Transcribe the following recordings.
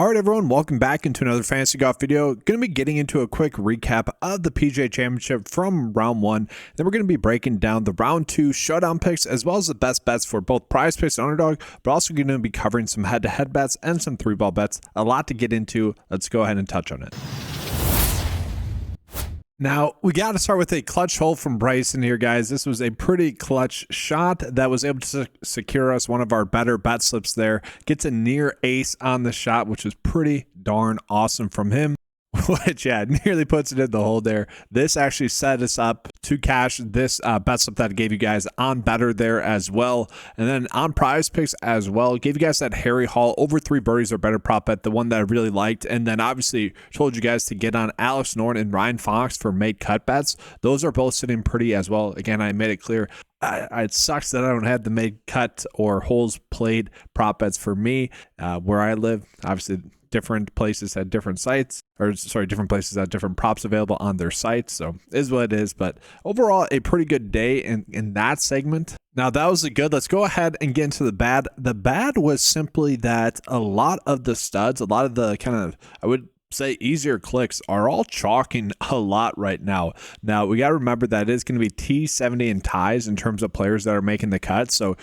All right, everyone, welcome back into another Fantasy Golf video. Going to be getting into a quick recap of the PGA Championship from round one. Then we're going to be breaking down the round two showdown picks, as well as the best bets for both PrizePicks and Underdog, but also going to be covering some head-to-head bets and some three-ball bets. A lot to get into. Let's go ahead and touch on it. Now, we got to start with a clutch hole from Bryson here, guys. This was a pretty clutch shot that was able to secure us one of our better bet slips there. Gets a near ace on the shot, which was pretty darn awesome from him. Which, yeah, nearly puts it in the hole there. This actually set us up to cash this bet slip that I gave you guys on betr there as well. And then on PrizePicks as well, gave you guys that Harry Hall over 3 birdies or better prop bet, the one that I really liked. And then obviously told you guys to get on Alex Norton and Ryan Fox for made cut bets. Those are both sitting pretty as well. Again, I made it clear. It sucks that I don't have the made cut or holes played prop bets for me where I live. Obviously, different places had different sites, or sorry, different places had different props available on their sites. So it is what it is. But overall, a pretty good day in that segment. Now that was the good. Let's go ahead and get into the bad. The bad was simply that a lot of the studs, a lot of the kind of, I would say, easier clicks are all chalking a lot right now. Now we got to remember that it is going to be T70 and ties in terms of players that are making the cut. So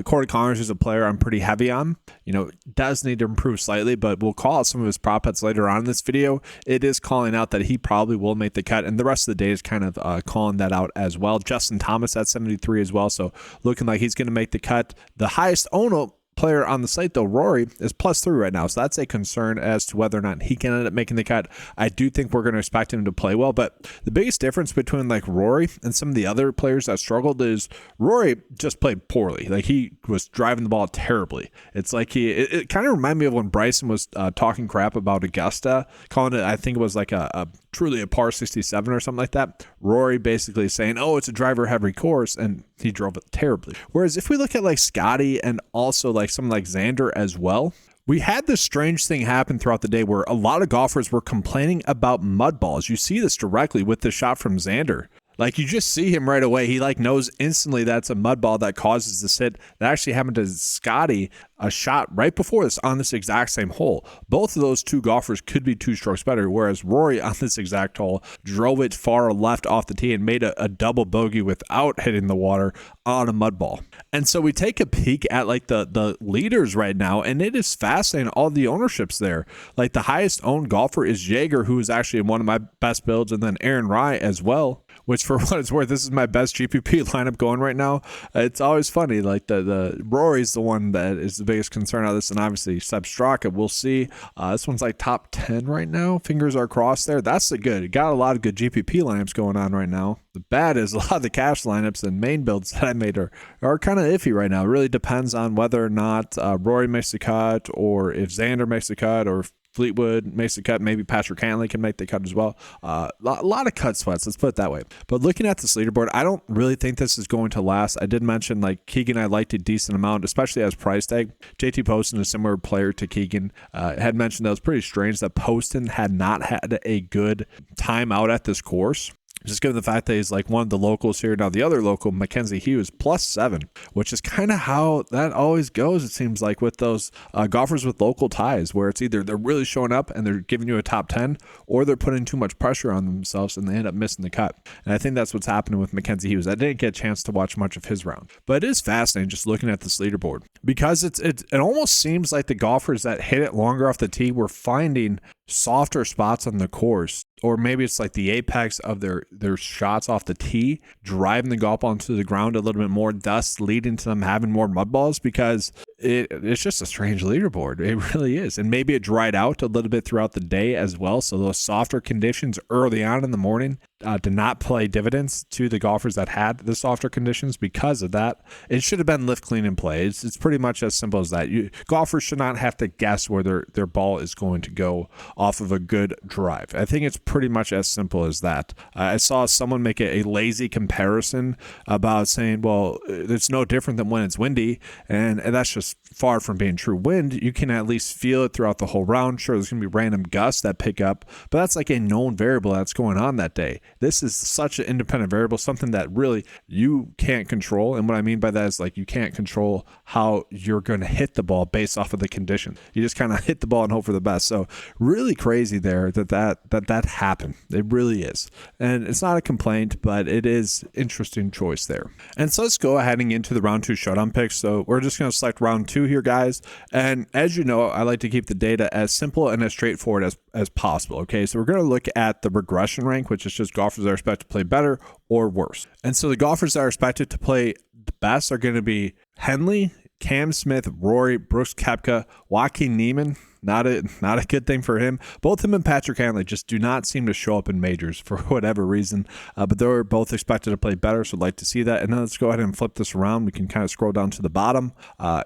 Corey Connors is a player I'm pretty heavy on. You know, does need to improve slightly, but we'll call out some of his prop bets later on in this video. It is calling out that he probably will make the cut, and the rest of the day is kind of calling that out as well. Justin Thomas at 73 as well, so looking like he's going to make the cut. The highest owner player on the site, though, Rory, is +3 right now, so that's a concern as to whether or not he can end up making the cut. I do think we're going to expect him to play well, but the biggest difference between like Rory and some of the other players that struggled is Rory just played poorly. Like, he was driving the ball terribly. It's like it kind of reminded me of when Bryson was talking crap about Augusta, calling it, I think it was like a truly a par 67 or something like that. Rory basically saying, oh, it's a driver heavy course, and he drove it terribly. Whereas if we look at like Scotty and also like someone like Xander as well, we had this strange thing happen throughout the day where a lot of golfers were complaining about mud balls. You see this directly with the shot from Xander. Like, you just see him right away. He like knows instantly that's a mud ball that causes this hit. That actually happened to Scotty, a shot right before this on this exact same hole. Both of those two golfers could be 2 strokes better, whereas Rory on this exact hole drove it far left off the tee and made a double bogey without hitting the water on a mud ball. And so we take a peek at like the leaders right now, and it is fascinating, all the ownerships there. Like, the highest owned golfer is Jaeger, who is actually in one of my best builds, and then Aaron Rai as well, which, for what it's worth, this is my best GPP lineup going right now. It's always funny. Like, the Rory's the one that is the biggest concern out of this, and obviously Seb Straka. We'll see. This one's like top 10 right now. Fingers are crossed there. That's the good. It got a lot of good GPP lineups going on right now. The bad is a lot of the cash lineups and main builds that I made are kind of iffy right now. It really depends on whether or not Rory makes the cut, or if Xander makes the cut, or if Fleetwood makes the cut. Maybe Patrick Cantlay can make the cut as well. A lot of cut sweats, let's put it that way. But looking at this leaderboard, I don't really think this is going to last. I did mention, like, Keegan I liked a decent amount, especially as price tag. JT Poston, a similar player to Keegan, had mentioned that it was pretty strange that Poston had not had a good time out at this course. Just given the fact that he's like one of the locals here. Now, the other local, Mackenzie Hughes, +7, which is kind of how that always goes, it seems like, with those golfers with local ties, where it's either they're really showing up and they're giving you a top 10, or they're putting too much pressure on themselves and they end up missing the cut. And I think that's what's happening with Mackenzie Hughes. I didn't get a chance to watch much of his round, but it is fascinating just looking at this leaderboard, because it almost seems like the golfers that hit it longer off the tee were finding softer spots on the course, or maybe it's like the apex of their shots off the tee, driving the golf ball into the ground a little bit more, thus leading to them having more mud balls, because it's just a strange leaderboard. It really is. And maybe it dried out a little bit throughout the day as well, so those softer conditions early on in the morning did not play dividends to the golfers that had the softer conditions. Because of that, it should have been lift, clean, and play. It's pretty much as simple as that. Golfers should not have to guess where their ball is going to go off of a good drive. I think it's pretty much as simple as that. I saw someone make a lazy comparison about saying, well, it's no different than when it's windy, and that's just far from being true. Wind, you can at least feel it throughout the whole round. Sure, there's going to be random gusts that pick up, but that's like a known variable that's going on that day. This is such an independent variable, something that really you can't control. And what I mean by that is, like, you can't control how you're going to hit the ball based off of the condition. You just kind of hit the ball and hope for the best. So really crazy there that happened. It really is. And it's not a complaint, but it is interesting choice there. And so let's go ahead and get into the round 2 showdown picks. So we're just going to select round 2 here, guys. And as you know, I like to keep the data as simple and as straightforward as possible. Okay, so we're going to look at the regression rank, which is just golfers that are expected to play better or worse. And so the golfers that are expected to play the best are going to be Henley, Cam Smith, Rory, Brooks Koepka, Joaquin Niemann. Not a good thing for him. Both him and Patrick Cantlay just do not seem to show up in majors for whatever reason, but they're both expected to play better, so I'd like to see that. And then let's go ahead and flip this around. We can kind of scroll down to the bottom.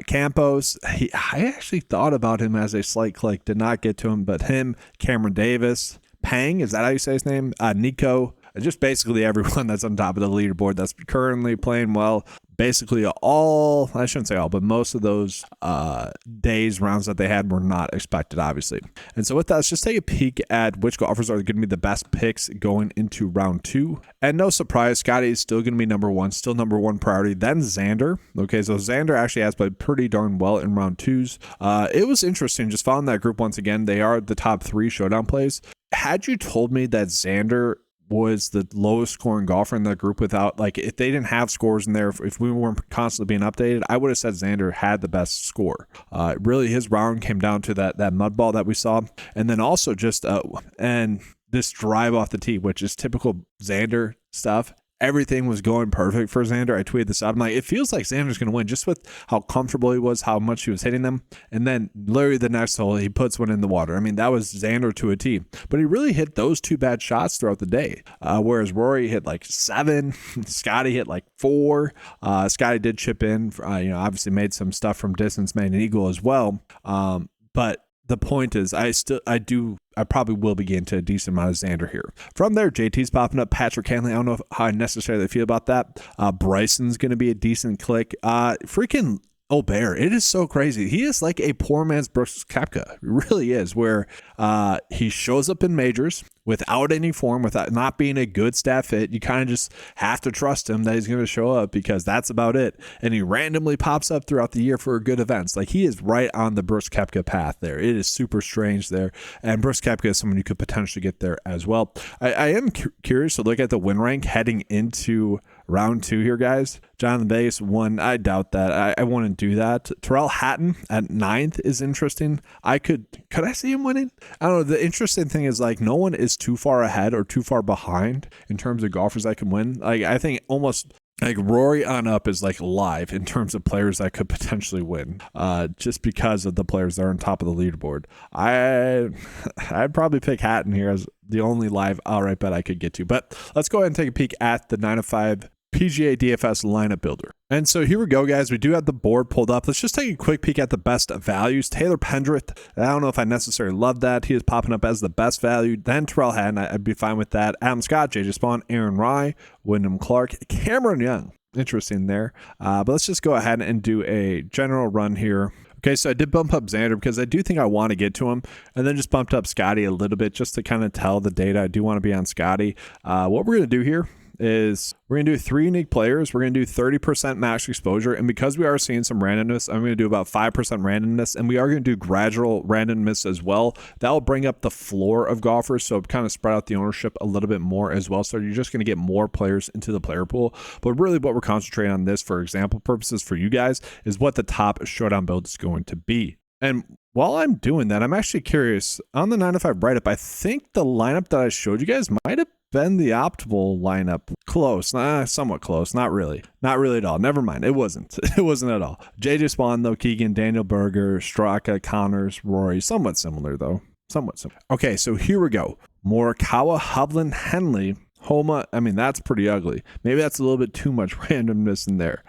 Campos, I actually thought about him as a slight click, did not get to him, but him, Cameron Davis, Pang, is that how you say his name? Nico, just basically everyone that's on top of the leaderboard that's currently playing well. Basically all, I shouldn't say all, but most of those rounds that they had were not expected, obviously. And so with that, let's just take a peek at which golfers are going to be the best picks going into round 2. And no surprise, Scotty is still going to be number 1, still number 1 priority. Then Xander. Okay, so Xander actually has played pretty darn well in round 2s. It was interesting, just following that group once again. They are the top 3 showdown plays. Had you told me that Xander was the lowest scoring golfer in that group without, like, if they didn't have scores in there, if we weren't constantly being updated, I would have said Xander had the best score. Really, his round came down to that mud ball that we saw. And then also just, and this drive off the tee, which is typical Xander stuff. Everything was going perfect for Xander. I tweeted this out. I'm like, it feels like Xander's going to win just with how comfortable he was, how much he was hitting them. And then literally the next hole, he puts one in the water. I mean, that was Xander to a T. But he really hit those 2 bad shots throughout the day. Whereas Rory hit like 7. Scotty hit like 4. Scotty did chip in, obviously made some stuff from distance, made an eagle as well. But the point is, I probably will be getting to a decent amount of Xander here. From there, JT's popping up. Patrick Cantlay, I don't know how I necessarily feel about that. Bryson's going to be a decent click. Freaking Obear, it is so crazy. He is like a poor man's Brooks Koepka. It really is, where he shows up in majors without any form, without not being a good stat fit. You kind of just have to trust him that he's going to show up because that's about it. And he randomly pops up throughout the year for good events. Like, he is right on the Brooks Koepka path there. It is super strange there. And Brooks Koepka is someone you could potentially get there as well. I am curious to look at the win rank heading into round 2 here, guys. Jonathan Vegas 1. I doubt that. I wouldn't do that. Terrell Hatton at 9th is interesting. Could I see him winning? I don't know. The interesting thing is, like, no one is too far ahead or too far behind in terms of golfers that can win. Like, I think almost like Rory on up is like live in terms of players that could potentially win, just because of the players that are on top of the leaderboard. I'd probably pick Hatton here as the only live outright bet I could get to. But let's go ahead and take a peek at the 9-5 PGA DFS lineup builder. And so here we go, guys. We do have the board pulled up. Let's just take a quick peek at the best values. Taylor Pendrith, I don't know if I necessarily love that. He is popping up as the best value. Then Terrell Hatton, I'd be fine with that. Adam Scott, JJ Spawn, Aaron Rai, Wyndham Clark, Cameron Young. Interesting there. But let's just go ahead and do a general run here. Okay, so I did bump up Xander because I do think I want to get to him, and then just bumped up Scotty a little bit just to kind of tell the data. I do want to be on Scotty. What we're going to do here is we're going to do 3 unique players. We're going to do 30% max exposure. And because we are seeing some randomness, I'm going to do about 5% randomness. And we are going to do gradual randomness as well. That will bring up the floor of golfers. So kind of spread out the ownership a little bit more as well. So you're just going to get more players into the player pool. But really what we're concentrating on this for example purposes for you guys is what the top showdown build is going to be. And while I'm doing that, I'm actually curious on the 9-5 write-up. I think the lineup that I showed you guys might have been the optimal lineup. Close, somewhat close. Not really at all. Never mind. It wasn't at all. JJ Spawn though, Keegan, Daniel Berger, Straka, Connors, Rory, somewhat similar though. Okay, so here we go. Morikawa, Hovland, Henley, Homa. I mean, that's pretty ugly. Maybe that's a little bit too much randomness in there.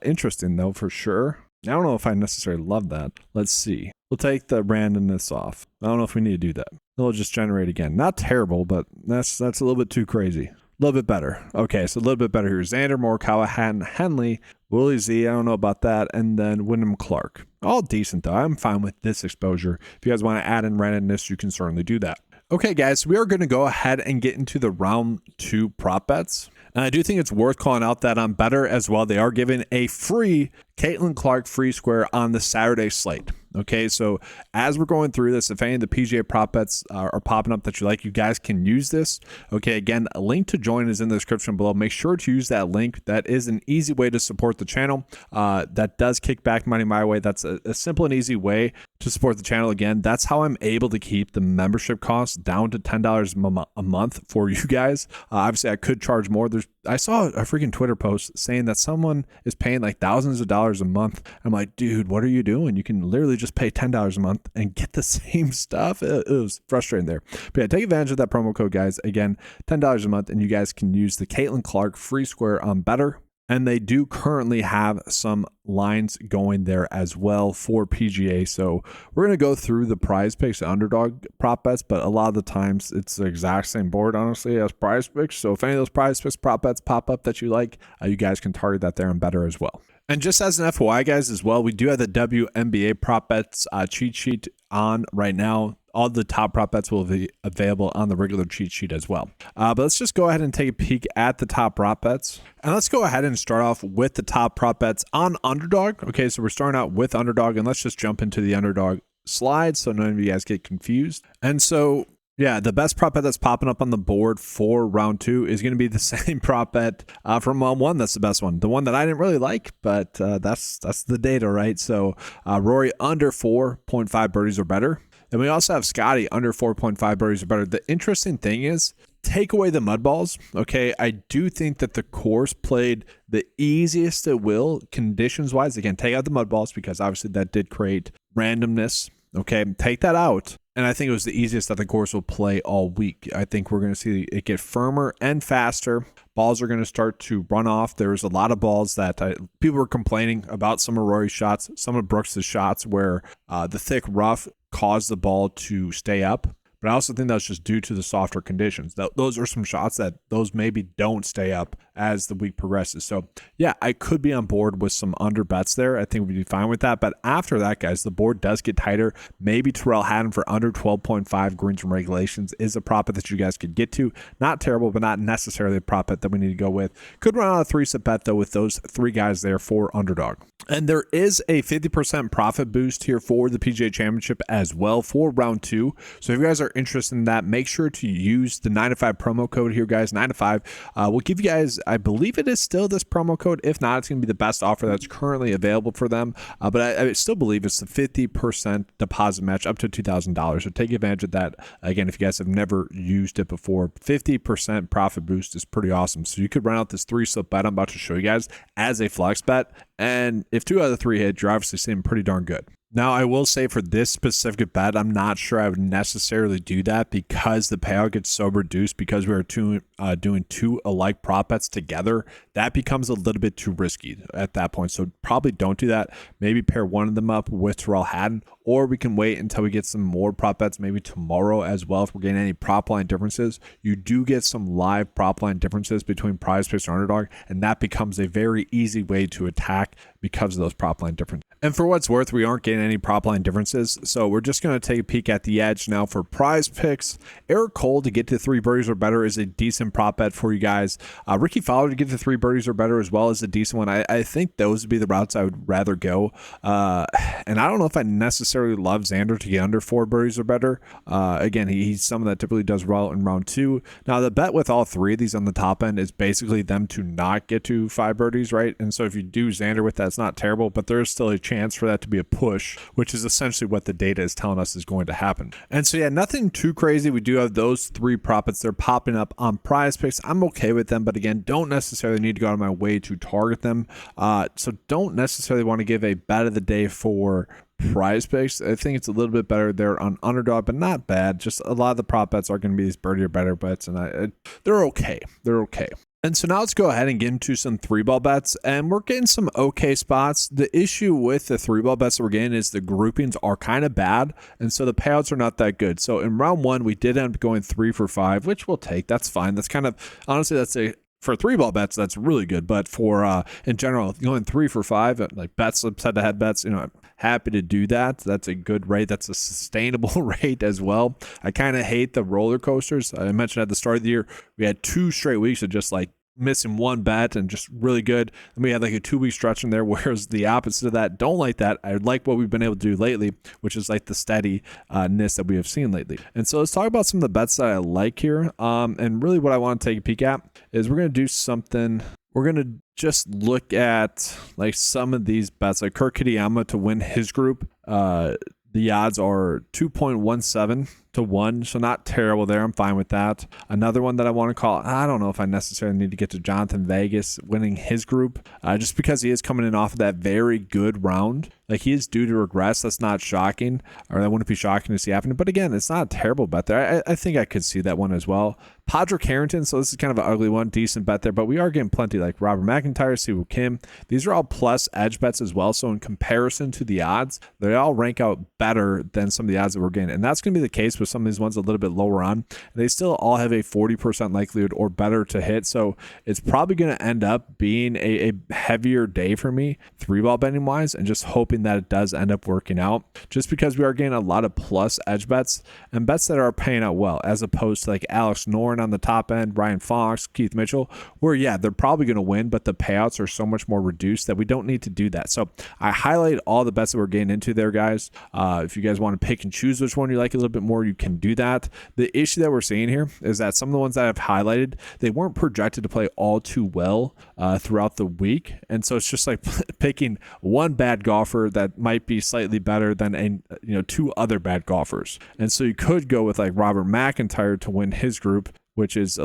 Interesting though, for sure. I don't know if I necessarily love that. Let's see. We'll take the randomness off. I don't know if we need to do that. It'll just generate again. Not terrible, but that's a little bit too crazy. A little bit better. Okay, so a little bit better here. Xander, Morikawa, Hatton, Henley, Willie Z. I don't know about that. And then Wyndham Clark. All decent, though. I'm fine with this exposure. If you guys want to add in randomness, you can certainly do that. Okay, guys, we are going to go ahead and get into the round 2 prop bets. And I do think it's worth calling out that on betr as well, they are giving a free Caitlin Clark free square on the Saturday slate. Okay, so as we're going through this, if any of the PGA prop bets are popping up that you like, you guys can use this. Okay, again, a link to join is in the description below. Make sure to use that link. That is an easy way to support the channel. That does kick back money my way. That's a simple and easy way to support the channel. Again, that's how I'm able to keep the membership costs down to $10 a month for you guys. Obviously, I could charge more. I saw a freaking Twitter post saying that someone is paying like thousands of dollars a month. I'm like, dude, what are you doing? You can literally just pay $10 a month and get the same stuff. It was frustrating there. But yeah, take advantage of that promo code, guys. Again, $10 a month, and you guys can use the Caitlin Clark free square on betr. And they do currently have some lines going there as well for PGA. So we're going to go through the PrizePicks and Underdog prop bets, but a lot of the times it's the exact same board, honestly, as PrizePicks. So if any of those PrizePicks prop bets pop up that you like, you guys can target that there and betr as well. And just as an FYI, guys, as well, we do have the WNBA prop bets cheat sheet on right now. All the top prop bets will be available on the regular cheat sheet as well. But let's just go ahead and take a peek at the top prop bets. And let's go ahead and start off with the top prop bets on Underdog. Okay, so we're starting out with Underdog, and let's just jump into the Underdog slide so none of you guys get confused. And so, yeah, the best prop bet that's popping up on the board for round 2 is going to be the same prop bet from round 1. That's the best one. The one that I didn't really like, but that's the data, right? So Rory under 4.5 birdies or better. And we also have Scotty under 4.5 birdies or better. The interesting thing is, take away the mud balls. Okay, I do think that the course played the easiest it will conditions wise. Again, take out the mud balls because obviously that did create randomness. Okay, take that out. And I think it was the easiest that the course will play all week. I think we're going to see it get firmer and faster. Balls are going to start to run off. There's a lot of balls that people were complaining about some of Rory's shots, some of Brooks' shots where the thick rough caused the ball to stay up. But I also think that's just due to the softer conditions. Those are some shots that those maybe don't stay up as the week progresses. So yeah, I could be on board with some under bets there. I think we'd be fine with that. But after that, guys, the board does get tighter. Maybe Terrell Hatton for under 12.5 greens and regulations is a prop bet that you guys could get to. Not terrible, but not necessarily a prop bet that we need to go with. Could run out a 3-set bet though with those 3 guys there for Underdog. And there is a 50% profit boost here for the PGA Championship as well for round 2. So if you guys are interested in that, make sure to use the 9to5 promo code here, guys. 9to5 will give you guys, I believe it is still this promo code. If not, it's going to be the best offer that's currently available for them. But I still believe it's the 50% deposit match up to $2,000. So take advantage of that. Again, if you guys have never used it before, 50% profit boost is pretty awesome. So you could run out this 3-slip bet I'm about to show you guys as a flex bet. And if 2 out of the 3 hit, you're obviously seeing pretty darn good. Now, I will say for this specific bet, I'm not sure I would necessarily do that because the payout gets so reduced because we are doing 2 alike prop bets together. That becomes a little bit too risky at that point. So probably don't do that. Maybe pair one of them up with Terrell Hatton, or we can wait until we get some more prop bets maybe tomorrow as well. If we're getting any prop line differences, you do get some live prop line differences between PrizePicks and Underdog, and that becomes a very easy way to attack because of those prop line differences. And for what's worth, we aren't getting any prop line differences, so we're just going to take a peek at the edge now for PrizePicks. Eric Cole to get to 3 birdies or better is a decent prop bet for you guys. Ricky Fowler to get to 3 birdies or better as well is a decent one. I think those would be the routes I would rather go. And I don't know if I necessarily love Xander to get under 4 birdies or better. Again, he's someone that typically does well in round 2. Now, the bet with all 3 of these on the top end is basically them to not get to 5 birdies, right? And so if you do Xander with that, it's not terrible, but there's still a chance for that to be a push, which is essentially what the data is telling us is going to happen. And so yeah, nothing too crazy. We do have those 3 prop bets. They're popping up on PrizePicks. I'm okay with them, but again, don't necessarily need to go out of my way to target them. So don't necessarily want to give a bet of the day for PrizePicks. I think it's a little bit better there on Underdog, but not bad. Just a lot of the prop bets are going to be these birdie or better bets, and they're okay. They're okay. And so now let's go ahead and get into some 3-ball bets, and we're getting some okay spots. The issue with the 3-ball bets that we're getting is the groupings are kind of bad, and so the payouts are not that good. So in round 1, we did end up going 3 for 5, which we'll take. That's fine. That's kind of, honestly, that's for 3-ball bets, that's really good. But for in general, going 3 for 5, like bet slips, head-to-head bets, I'm happy to do that. That's a good rate. That's a sustainable rate as well. I kind of hate the roller coasters. I mentioned at the start of the year, we had 2 straight weeks of just like missing one bet and just really good. And we had like a 2-week stretch in there, whereas the opposite of that, don't like that. I like what we've been able to do lately, which is like the steadiness that we have seen lately. And so let's talk about some of the bets that I like here. And really what I want to take a peek at is we're going to do something. We're going to just look at like some of these bets, like Kurt Kitayama to win his group. The odds are 2.17 to 1, so not terrible there. I'm fine with that. Another one that I want to call, I don't know if I necessarily need to get to Jonathan Vegas winning his group, just because he is coming in off of that very good round. Like, he is due to regress. That's not shocking, or that wouldn't be shocking to see happening. But again, it's not a terrible bet there. I think I could see that one as well. Padraig Harrington, so this is kind of an ugly one, decent bet there, but we are getting plenty like Robert McIntyre, Siwoo Kim. These are all plus edge bets as well. So in comparison to the odds, they all rank out better than some of the odds that we're getting. And that's going to be the case with some of these ones a little bit lower on. They still all have a 40% likelihood or better to hit. So it's probably going to end up being a heavier day for me, 3-ball betting wise, and just hoping that it does end up working out, just because we are getting a lot of plus edge bets and bets that are paying out well, as opposed to like Alex Noren on the top end, Brian Fox, Keith Mitchell, where yeah, they're probably going to win, but the payouts are so much more reduced that we don't need to do that. So I highlight all the bets that we're getting into there, guys. If you guys want to pick and choose which one you like a little bit more, you can do that. The issue that we're seeing here is that some of the ones that I've highlighted, they weren't projected to play all too well throughout the week. And so it's just like picking one bad golfer that might be slightly better than two other bad golfers. And so you could go with like Robert McIntyre to win his group, which is,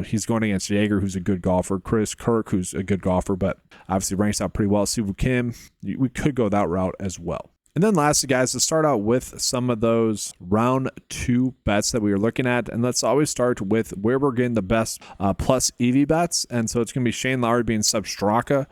he's going against Jaeger, who's a good golfer, Chris Kirk, who's a good golfer, but obviously ranks out pretty well. Siwoo Kim, we could go that route as well. And then lastly, guys, to start out with some of those round 2 bets that we are looking at. And let's always start with where we're getting the best plus EV bets. And so it's going to be Shane Lowry being sub Straka.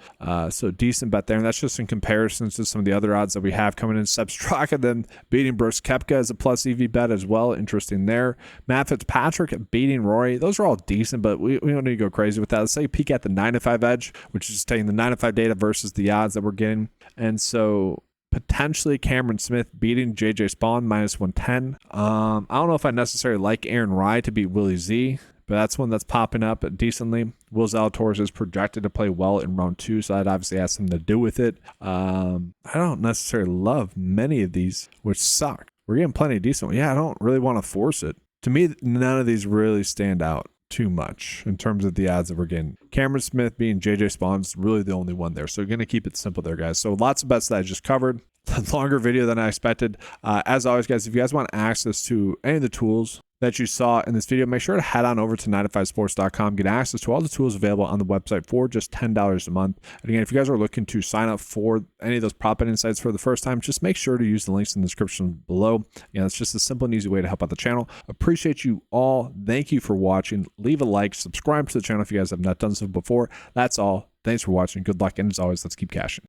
So decent bet there. And that's just in comparison to some of the other odds that we have coming in. Sub Straka then beating Brooks Koepka as a plus EV bet as well. Interesting there. Matt Fitzpatrick beating Rory. Those are all decent, but we don't need to go crazy with that. Let's say peek at the 9-to-5 edge, which is just taking the 9-to-5 data versus the odds that we're getting. And so potentially Cameron Smith beating JJ Spawn -110. I don't know if I necessarily like Aaron Rai to beat Willie Z, but that's one that's popping up decently. Will Zalatoris is projected to play well in round 2, so that obviously has something to do with it. I don't necessarily love many of these, which suck. We're getting plenty of decent ones. Yeah, I don't really want to force it. To me, none of these really stand out too much in terms of the odds that we're getting. Cameron Smith being JJ Spawn's really the only one there. So we're going to keep it simple there, guys. So lots of bets that I just covered. A longer video than I expected. As always, guys, if you guys want access to any of the tools that you saw in this video, make sure to head on over to 9to5sports.com, get access to all the tools available on the website for just $10 a month. And again, if you guys are looking to sign up for any of those prop betting sites for the first time, just make sure to use the links in the description below. Again, it's just a simple and easy way to help out the channel. Appreciate you all. Thank you for watching. Leave a like, subscribe to the channel if you guys have not done so before. That's all. Thanks for watching. Good luck. And as always, let's keep cashing.